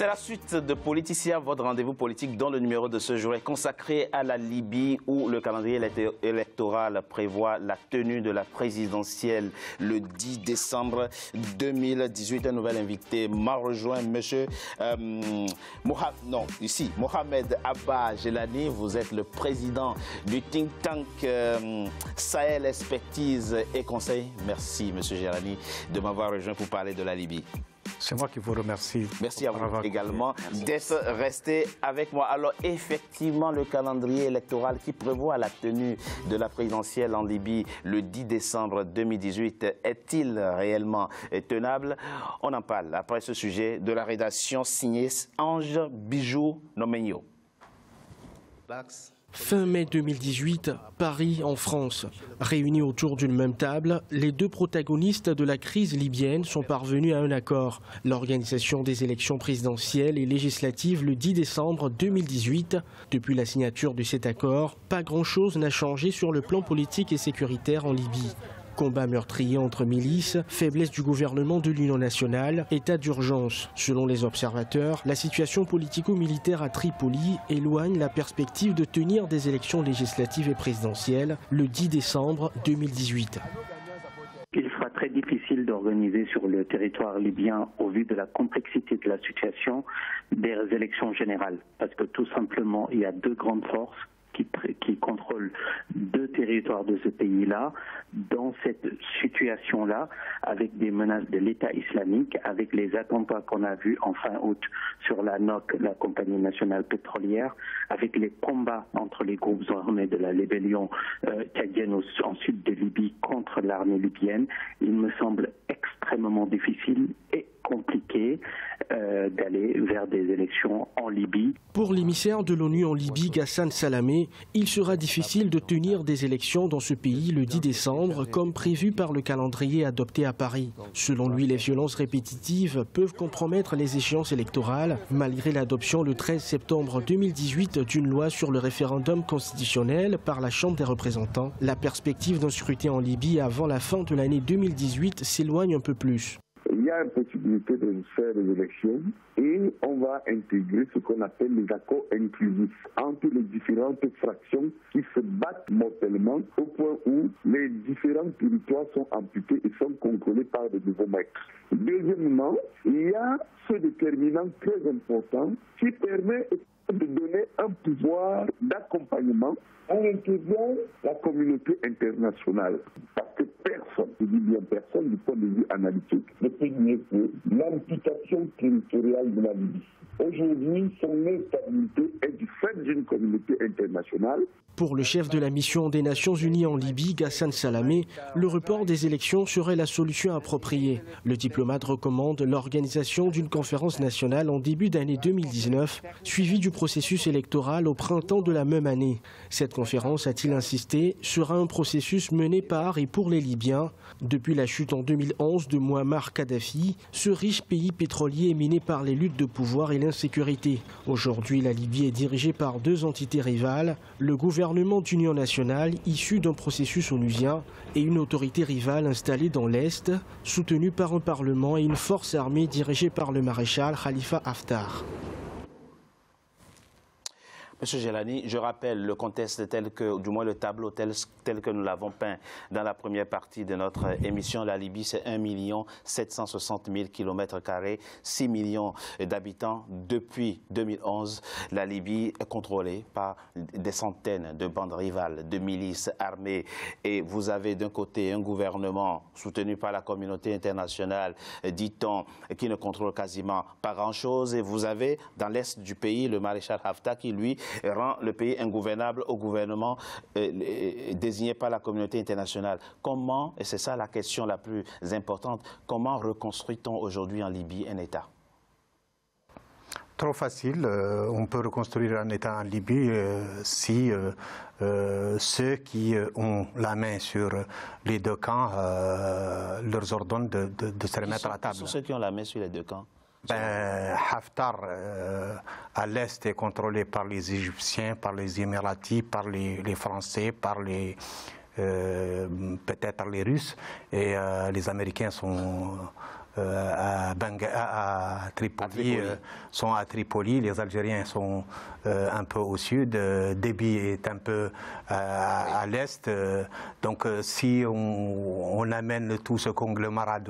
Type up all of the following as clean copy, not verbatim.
C'est la suite de Politicien, votre rendez-vous politique dont le numéro de ce jour est consacré à la Libye où le calendrier électoral prévoit la tenue de la présidentielle le 10 décembre 2018. Un nouvel invité m'a rejoint, monsieur Mohamed Abba Jelani. Vous êtes le président du think tank Sahel Expertise et Conseil. Merci, monsieur Jelani, de m'avoir rejoint pour parler de la Libye. C'est moi qui vous remercie. Merci à vous également d'être resté avec moi. Alors effectivement, le calendrier électoral qui prévoit la tenue de la présidentielle en Libye le 10 décembre 2018 est-il réellement tenable? On en parle après ce sujet de la rédaction signée Ange Bijou Nomenyo. Fin mai 2018, Paris en France. Réunis autour d'une même table, les deux protagonistes de la crise libyenne sont parvenus à un accord. L'organisation des élections présidentielles et législatives le 10 décembre 2018. Depuis la signature de cet accord, pas grand-chose n'a changé sur le plan politique et sécuritaire en Libye. Combat meurtrier entre milices, faiblesse du gouvernement de l'Union nationale, état d'urgence. Selon les observateurs, la situation politico-militaire à Tripoli éloigne la perspective de tenir des élections législatives et présidentielles le 10 décembre 2018. Il sera très difficile d'organiser sur le territoire libyen, au vu de la complexité de la situation, des élections générales. Parce que tout simplement, il y a deux grandes forces qui contrôlent deux territoires de ce pays-là, dans cette situation-là, avec des menaces de l'État islamique, avec les attentats qu'on a vus en fin août sur la NOC, la compagnie nationale pétrolière, avec les combats entre les groupes armés de la rébellion tchadienne au sud de Libye contre l'armée libyenne, il me semble extrêmement difficile et compliqué d'aller vers des élections en Libye. Pour l'émissaire de l'ONU en Libye, Ghassan Salamé, il sera difficile de tenir des élections dans ce pays le 10 décembre, comme prévu par le calendrier adopté à Paris. Selon lui, les violences répétitives peuvent compromettre les échéances électorales, malgré l'adoption le 13 septembre 2018 d'une loi sur le référendum constitutionnel par la Chambre des représentants. La perspective d'un scrutin en Libye avant la fin de l'année 2018 s'éloigne un peu plus. Il y a une possibilité de faire des élections et on va intégrer ce qu'on appelle les accords inclusifs entre les différentes fractions qui se battent mortellement au point où les différents territoires sont amputés et sont contrôlés par de nouveaux maîtres. Deuxièmement, il y a ce déterminant très important qui permet de donner un pouvoir d'accompagnement en intégrant la communauté internationale. Parce que personne, je dis bien personne, du point de vue analytique, ne peut nier que l'implication territoriale de la Libye. Aujourd'hui, son instabilité est du fait d'une communauté internationale. Pour le chef de la mission des Nations Unies en Libye, Ghassan Salamé, le report des élections serait la solution appropriée. Le diplomate recommande l'organisation d'une conférence nationale en début d'année 2019, suivie du processus électoral au printemps de la même année. Cette conférence, a-t-il insisté, sera un processus mené par et pour les Libyens. Depuis la chute en 2011 de Mouammar Kadhafi, ce riche pays pétrolier est miné par les luttes de pouvoir et l'insécurité. Aujourd'hui, la Libye est dirigée par deux entités rivales, le gouvernement d'union nationale issu d'un processus onusien et une autorité rivale installée dans l'Est, soutenue par un parlement et une force armée dirigée par le maréchal Khalifa Haftar. Monsieur Jelani, je rappelle le contexte tel que, du moins le tableau tel que nous l'avons peint dans la première partie de notre émission. La Libye, c'est 1 760 000 km², 6 millions d'habitants. Depuis 2011, la Libye est contrôlée par des centaines de bandes rivales, de milices armées. Et vous avez d'un côté un gouvernement soutenu par la communauté internationale, dit-on, qui ne contrôle quasiment pas grand-chose. Et vous avez dans l'est du pays le maréchal Haftar qui, lui, rend le pays ingouvernable au gouvernement désigné par la communauté internationale. Comment, et c'est ça la question la plus importante, comment reconstruit-on aujourd'hui en Libye un État? Trop facile. On peut reconstruire un État en Libye si ceux qui ont la main sur les deux camps leur ordonnent de se remettre à la table. Qui sont ceux qui ont la main sur les deux camps? Haftar à l'est est contrôlé par les Égyptiens, par les Émiratis, par les Français, par les peut-être les Russes, et les Américains sont à Tripoli, sont à Tripoli, les Algériens sont un peu au sud, Déby est un peu à l'est. Donc si on amène tout ce conglomérat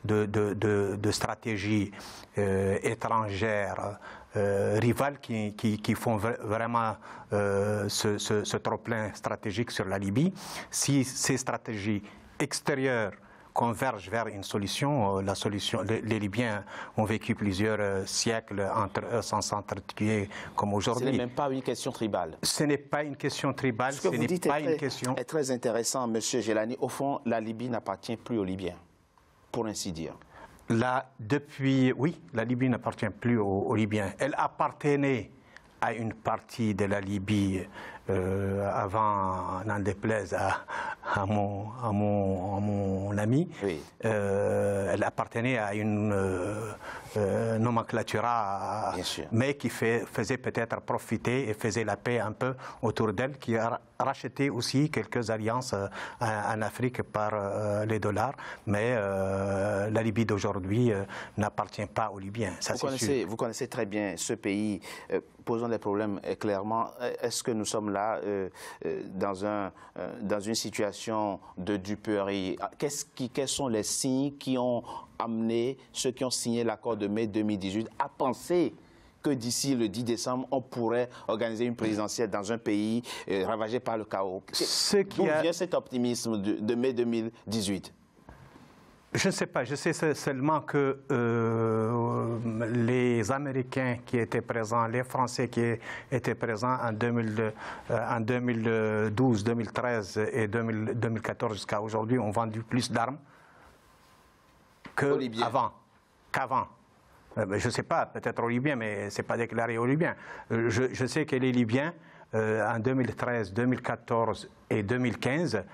de stratégies étrangères, rivales qui font vraiment ce trop-plein stratégique sur la Libye, si ces stratégies extérieures convergent vers une solution, les Libyens ont vécu plusieurs siècles entre eux sans s'entretuer comme aujourd'hui. Ce n'est même pas une question tribale. Ce n'est pas une question tribale, ce n'est pas une question. C'est très intéressant, M. Jelani. Au fond, la Libye n'appartient plus aux Libyens, pour ainsi dire. Oui, la Libye n'appartient plus aux Libyens. Elle appartenait à une partie de la Libye avant, n'en déplaise à mon ami. Oui. Elle appartenait à une nomenclatura, mais qui faisait peut-être profiter et faisait la paix un peu autour d'elle, qui a racheté aussi quelques alliances en Afrique par les dollars. Mais la Libye d'aujourd'hui n'appartient pas aux Libyens. Ça, vous connaissez très bien ce pays. Posons les problèmes clairement. Est-ce que nous sommes là dans une situation de duperie? Quels sont les signes qui ont amené ceux qui ont signé l'accord de mai 2018 à penser que d'ici le 10 décembre, on pourrait organiser une présidentielle dans un pays ravagé par le chaos? D'où vient cet optimisme de mai 2018? Je ne sais pas, je sais seulement que les Américains qui étaient présents, les Français qui étaient présents en 2012, 2013 et 2014 jusqu'à aujourd'hui ont vendu plus d'armes qu'avant. Je ne sais pas, peut-être aux Libyens, mais ce n'est pas déclaré aux Libyens. Je sais que les Libyens, en 2013, 2014 et 2015,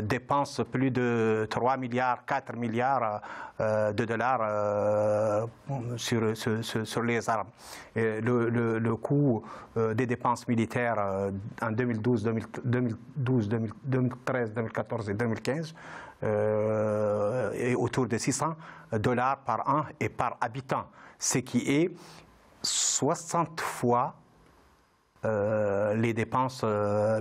dépensent plus de 3 milliards, 4 milliards de dollars sur les armes. Et le coût des dépenses militaires en 2012, 2013, 2014 et 2015 est autour de 600 dollars par an et par habitant, ce qui est 60 fois les dépenses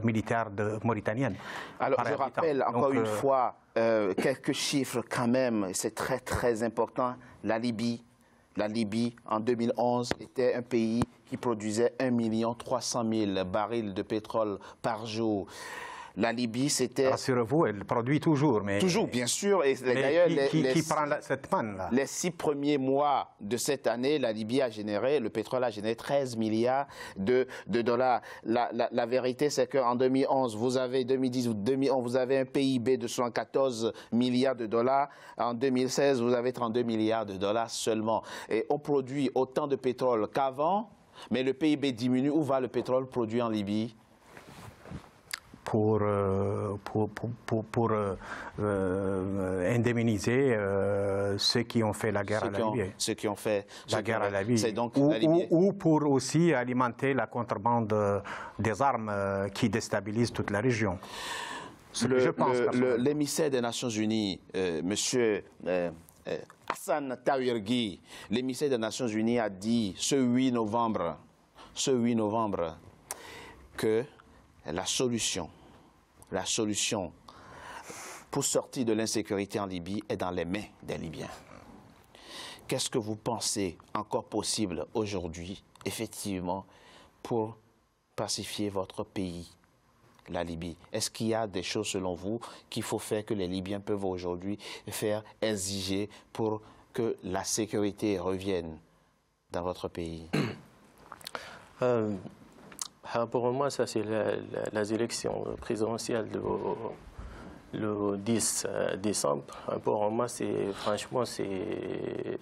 militaires mauritaniennes. Alors, je rappelle encore une fois quelques chiffres quand même, c'est très très important. La Libye, en 2011, était un pays qui produisait 1 300 000 barils de pétrole par jour. La Libye, c'était... Rassurez-vous, elle produit toujours. Mais... Toujours, bien sûr. Et d'ailleurs, qui prend cette manne-là? Les 6 premiers mois de cette année, la Libye a généré, le pétrole a généré 13 milliards de dollars. La vérité, c'est qu'en 2011, 2010, 2011, vous avez un PIB de 74 milliards de dollars. En 2016, vous avez 32 milliards de dollars seulement. Et on produit autant de pétrole qu'avant, mais le PIB diminue. Où va le pétrole produit en Libye? Pour indemniser ceux qui ont fait la guerre à la Libye. Ceux qui ont fait la guerre à la Libye. C'est donc ou pour aussi alimenter la contrebande des armes qui déstabilisent toute la région. L'émissaire des Nations Unies, monsieur Hassan Tawirgui, l'émissaire des Nations Unies a dit ce 8 novembre que la solution pour sortir de l'insécurité en Libye est dans les mains des Libyens. Qu'est-ce que vous pensez encore possible aujourd'hui, effectivement, pour pacifier votre pays, la Libye? Est-ce qu'il y a des choses, selon vous, qu'il faut faire, que les Libyens peuvent aujourd'hui faire exiger pour que la sécurité revienne dans votre pays? Pour moi, ça c'est les élections présidentielles le 10 décembre. Pour moi, franchement, c'est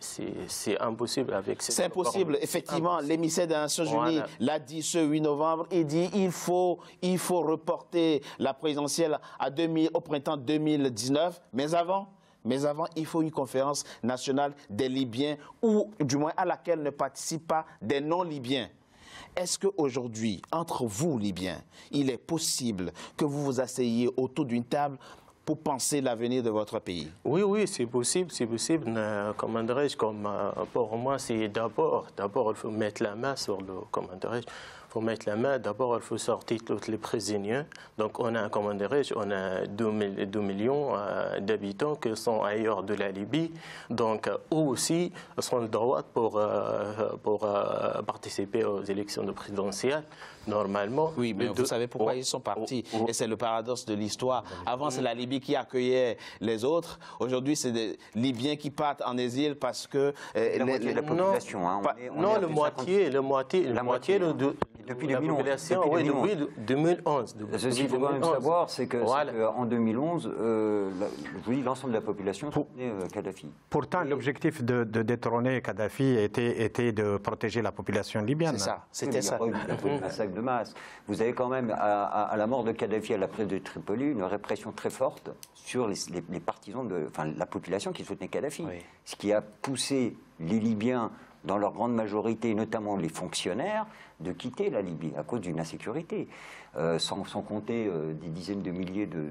impossible avec cette... C'est impossible, effectivement. L'émissaire des Nations Unies l'a dit ce 8 novembre. Il dit il faut reporter la présidentielle au printemps 2019. Mais avant, il faut une conférence nationale des Libyens, ou du moins à laquelle ne participent pas des non-Libyens. Est-ce qu'aujourd'hui, entre vous, Libyens, il est possible que vous vous asseyiez autour d'une table pour penser l'avenir de votre pays? Oui, oui, c'est possible, c'est possible. Comment dirais-je, pour moi, c'est d'abord, il faut mettre la main sur le, comment dirais-je, d'abord, il faut sortir tous les prisonniers. Donc, on a, comment dirais-je, on a 2 millions d'habitants qui sont ailleurs de la Libye. Donc, eux aussi sont le droit pour participer aux élections présidentielles, normalement. Oui, mais vous savez pourquoi ils sont partis. Et c'est le paradoxe de l'histoire. Avant, c'est la Libye qui accueillait les autres. Aujourd'hui, c'est des Libyens qui partent en exil parce que... la moitié de la population. Non, la moitié depuis la 2011. Population, oui, depuis 2011. Ce qu'il faut quand même savoir, c'est qu'en 2011, l'ensemble de la population soutenait Kadhafi. Pourtant, l'objectif de détrôner Kadhafi était de protéger la population libyenne. C'est ça, c'était ça. Il n'y a pas eu de massacre de masse. Vous avez quand même, à la mort de Kadhafi, à la prise de Tripoli, une répression très forte sur les partisans, la population qui soutenait Kadhafi. Oui. Ce qui a poussé les Libyens, dans leur grande majorité, notamment les fonctionnaires, de quitter la Libye à cause d'une insécurité. Sans compter des dizaines de milliers de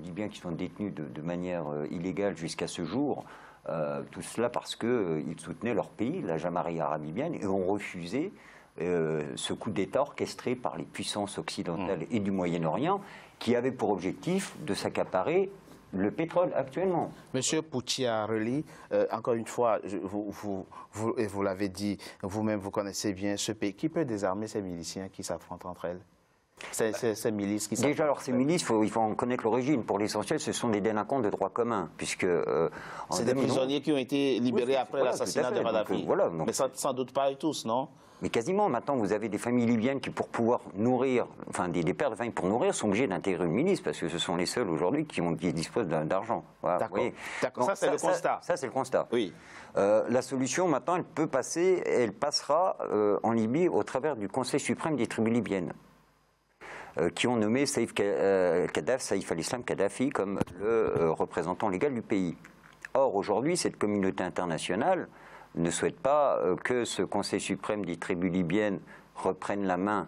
Libyens qui sont détenus de manière illégale jusqu'à ce jour. Tout cela parce qu'ils soutenaient leur pays, la Jamaïque arabe libyenne, et ont refusé ce coup d'État orchestré par les puissances occidentales et du Moyen-Orient, qui avait pour objectif de s'accaparer le pétrole actuellement. Monsieur Poutia-Reli, encore une fois, vous l'avez dit, vous-même vous connaissez bien ce pays. Qui peut désarmer ces miliciens qui s'affrontent entre elles? Ces milices qui s'affrontent. Déjà, alors ces milices, il faut en connaître l'origine. Pour l'essentiel, ce sont des délinquants de droit commun, puisque... c'est des prisonniers qui ont été libérés après l'assassinat de Kadhafi. Mais sans doute pas tous, non? Mais quasiment, maintenant, vous avez des familles libyennes qui, pour pouvoir nourrir, des pères de famille pour nourrir, sont obligés d'intégrer une milice, parce que ce sont les seuls aujourd'hui qui disposent d'argent. Voilà, d'accord, ça c'est le constat. Ça c'est le constat. Oui. La solution, maintenant, elle passera en Libye au travers du Conseil suprême des tribus libyennes, qui ont nommé Saïf al-Islam Kadhafi comme le représentant légal du pays. Or, aujourd'hui, cette communauté internationale ne souhaite pas que ce Conseil suprême des tribus libyennes reprenne la main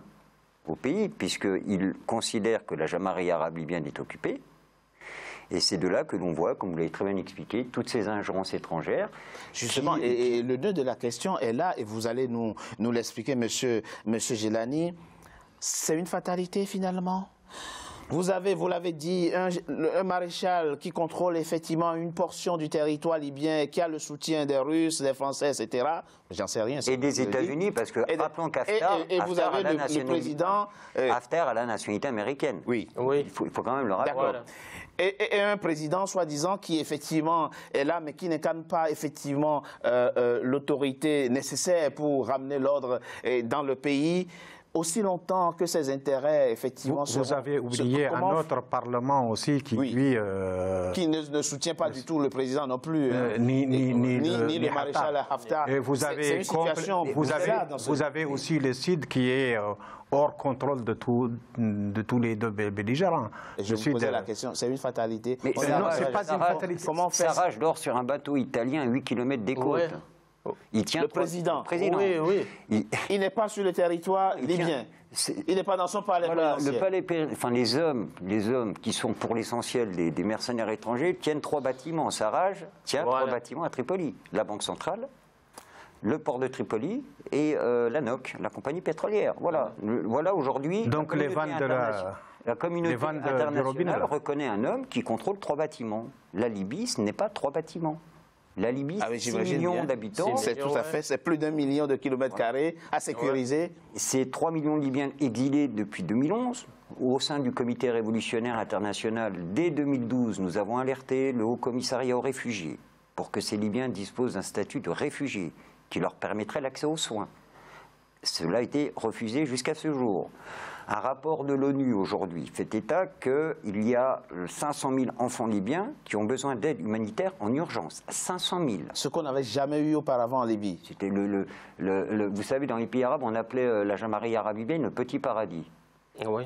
au pays, puisqu'il considère que la Jamaïque arabe libyenne est occupée. Et c'est de là que l'on voit, comme vous l'avez très bien expliqué, toutes ces ingérences étrangères. Justement, et le nœud de la question est là, et vous allez nous l'expliquer, monsieur Jelani. C'est une fatalité, finalement? Vous l'avez dit, un maréchal qui contrôle effectivement une portion du territoire libyen, qui a le soutien des Russes, des Français, etc. J'en sais rien. Et des États-Unis, parce que rappelons qu'Haftar a la nationalité américaine. Oui. Il faut quand même le rappeler. D'accord. Et un président, soi-disant, qui effectivement est là, mais qui n'incarne pas effectivement l'autorité nécessaire pour ramener l'ordre dans le pays. Aussi longtemps que ses intérêts, effectivement, vous avez oublié un autre parlement aussi qui, lui... qui ne soutient pas du tout le président non plus. Ni le maréchal Haftar. Et vous avez aussi le Sud qui est hors contrôle de tous les deux belligérants. Je vous posais la question, c'est une fatalité? Mais non, c'est pas une fatalité. Sarraj dort sur un bateau italien à 8 km des côtes. Ouais. Il tient le président. Oui. Il n'est pas sur le territoire libyen. Il n'est pas dans son palais présidentiel. Les hommes qui sont pour l'essentiel des mercenaires étrangers tiennent 3 bâtiments. Sarraj tient 3 bâtiments à Tripoli. La Banque centrale, le port de Tripoli et la NOC, la compagnie pétrolière. Voilà aujourd'hui. Donc la communauté internationale reconnaît un homme qui contrôle 3 bâtiments. La Libye, ce n'est pas 3 bâtiments. La Libye, 6 millions d'habitants. C'est tout à fait, c'est plus d'1 million de kilomètres carrés à sécuriser. C'est 3 millions de Libyens exilés depuis 2011. Au sein du Comité révolutionnaire international, dès 2012, nous avons alerté le Haut Commissariat aux réfugiés pour que ces Libyens disposent d'un statut de réfugiés qui leur permettrait l'accès aux soins. Cela a été refusé jusqu'à ce jour. Un rapport de l'ONU aujourd'hui fait état qu'il y a 500 000 enfants libyens qui ont besoin d'aide humanitaire en urgence. 500 000. Ce qu'on n'avait jamais eu auparavant en Libye. C'était vous savez, dans les pays arabes, on appelait la Jamaïque arabe libyenne le petit paradis. Oui.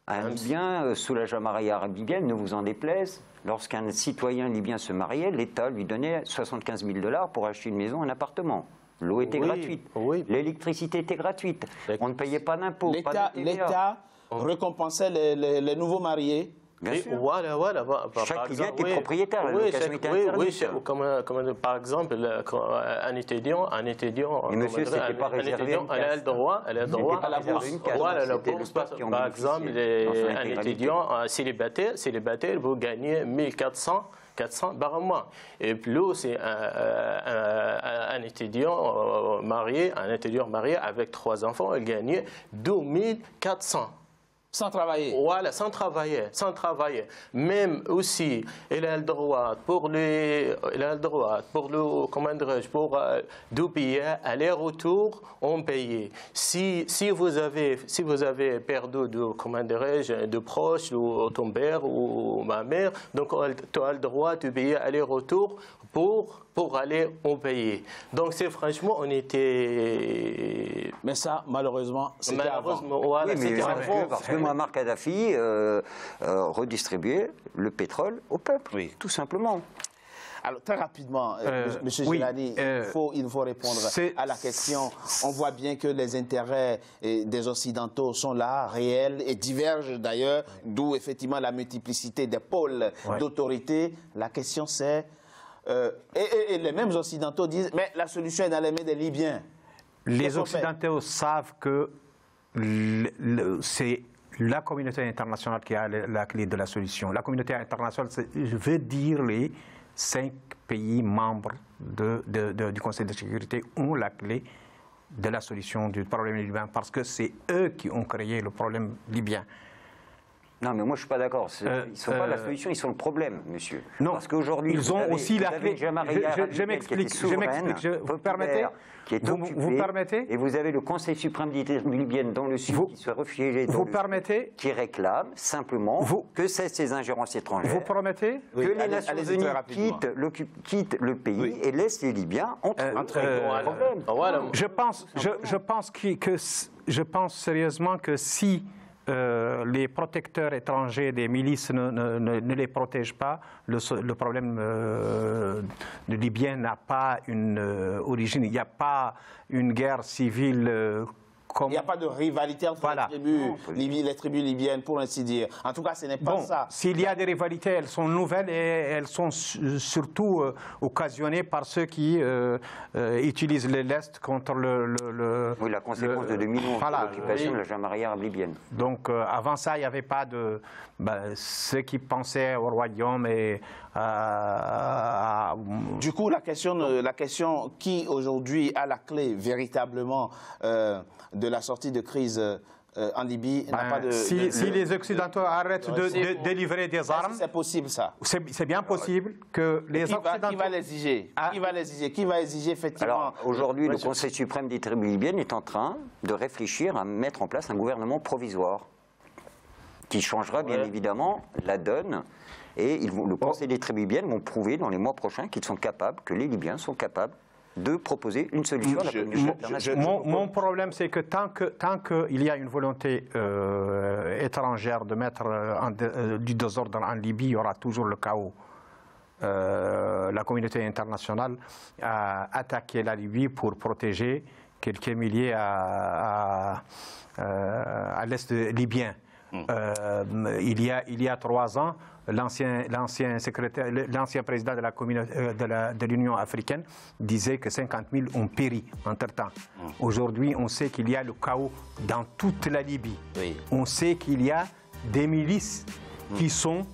Un Libyen sous la Jamaïque arabe libyenne, ne vous en déplaise, lorsqu'un citoyen libyen se mariait, l'État lui donnait 75 000 $ pour acheter une maison, un appartement. L'eau était gratuite, l'électricité était gratuite, on ne payait pas d'impôts. L'État récompensait les nouveaux mariés Bien sûr. Voilà. Chaque Libyen était propriétaire. Par exemple, un étudiant, mais monsieur, c'était pas réservé elle a le droit à la bourse. Voilà, la bourse, par exemple, un étudiant célibataire, vous gagnez 1400 par mois. Et plus un étudiant marié avec 3 enfants, il gagne 2400. Sans travailler. Voilà, sans travailler. Même aussi, il a le droit pour le 2 billets aller-retour, on paye. Si vous avez perdu de proches, ou ton père ou ma mère, donc tu as le droit de payer aller-retour pour aller au pays. Donc c'est franchement, on était... Mais ça, malheureusement, c'était avant. Voilà, oui, parce que Muammar Kadhafi redistribuait le pétrole au peuple, tout simplement. Alors, très rapidement, M. Jilani, il faut répondre à la question. On voit bien que les intérêts des Occidentaux sont là, réels, et divergent d'ailleurs, d'où effectivement la multiplicité des pôles d'autorité. La question c'est... et les mêmes Occidentaux disent, mais la solution est dans les mains des Libyens. Les Occidentaux savent que c'est la communauté internationale qui a la clé de la solution. La communauté internationale, je veux dire les 5 pays membres du Conseil de sécurité ont la clé de la solution du problème libyen parce que c'est eux qui ont créé le problème libyen. Non, mais moi je ne suis pas d'accord. Ils ne sont pas la solution, ils sont le problème, monsieur. Non, parce qu'aujourd'hui, ils ont aussi la clé. Je m'explique. Vous permettez? Vous permettez? Et vous avez le Conseil suprême libyen dans le sud qui se réfugie dans le sud, qui réclame simplement que cessent ces ingérences étrangères. Vous permettez? Que les Nations Unies quittent le pays et laissent les Libyens entrer dans le problème. Je pense sérieusement que si les protecteurs étrangers des milices ne les protègent pas, le problème libyen n'a pas une origine. Il n'y a pas une guerre civile. Il n'y a pas de rivalité entre les tribus libyennes, pour ainsi dire. En tout cas, ce n'est pas ça. S'il y a des rivalités, elles sont nouvelles et elles sont surtout occasionnées par ceux qui utilisent l'Est contre Oui, la conséquence de 2011 de l'occupation de la Jamaïque arabe libyenne. Donc, avant ça, il n'y avait pas de... ceux qui pensaient au royaume et... Du coup, la question qui, aujourd'hui, a la clé véritablement de la sortie de crise en Libye n'a pas de... Si les Occidentaux arrêtent de délivrer des armes... C'est possible, ça. C'est bien possible que les Occidentaux... Qui va l'exiger? Qui va exiger effectivement... Alors, aujourd'hui, le Conseil suprême des tribus libyennes est en train de réfléchir à mettre en place un gouvernement provisoire qui changera bien évidemment la donne. Et le Conseil des tribus libyennes vont prouver dans les mois prochains qu'ils sont capables, que les Libyens sont capables de proposer une solution à la communauté internationale. Mon problème, c'est que tant qu'il y a une volonté étrangère de mettre du désordre en Libye, il y aura toujours le chaos. La communauté internationale a attaqué la Libye pour protéger quelques milliers à l'est libyen. Il y a 3 ans, l'ancien président de la communauté de l'Union africaine disait que 50 000 ont péri entre-temps. Aujourd'hui, on sait qu'il y a le chaos dans toute la Libye. On sait qu'il y a des milices qui sont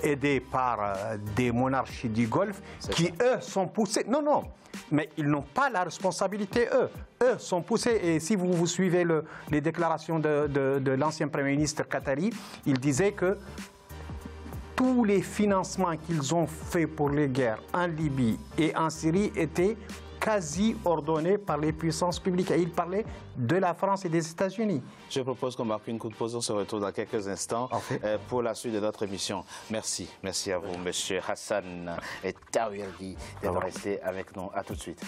aidés par des monarchies du Golfe qui, eux, sont poussés... Non, mais ils n'ont pas la responsabilité, eux. Eux sont poussés, et si vous suivez les déclarations de l'ancien Premier ministre qatari, il disait que tous les financements qu'ils ont faits pour les guerres en Libye et en Syrie étaient quasi ordonnés par les puissances publiques. Et il parlait de la France et des États-Unis. Je propose qu'on marque une courte pause. On se retrouve dans quelques instants pour la suite de notre émission. Merci. Merci à vous, M. Hassan et Tawirdi, d'être resté avec nous. À tout de suite.